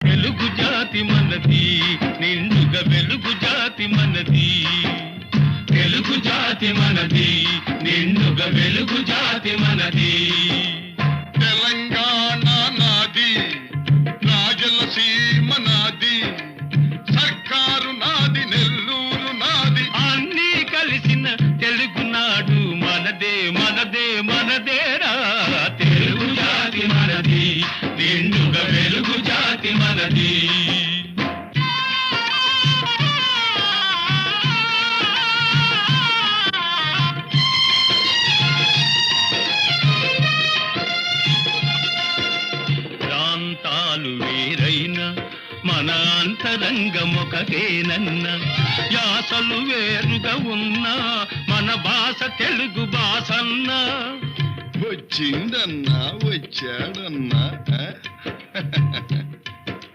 వెలుగు జాతి మనది, నిండుగా వెలుగు జాతి మనది. వెలుగు జాతి మనది, నిండుగా వెలుగు జాతి మనది. తెలంగాణ నాది, రాయలసీమ నాది, సర్కారు నాది, నెల్లూరు నాది, అన్నీ కలిసిన తెలుగునాడు మనదే మనదే మనదేరా. తెలుగు జాతి మనది, నిండుగా వెలుగు జాతి మనది. ప్రాంతాలు వేరైనా మన అంతరంగమొకటేనన్న, యాసలు వేరుగా ఉన్నా మన భాష తెలుగు భాషన్నా. వచ్చిందన్నా వచ్చాడన్నా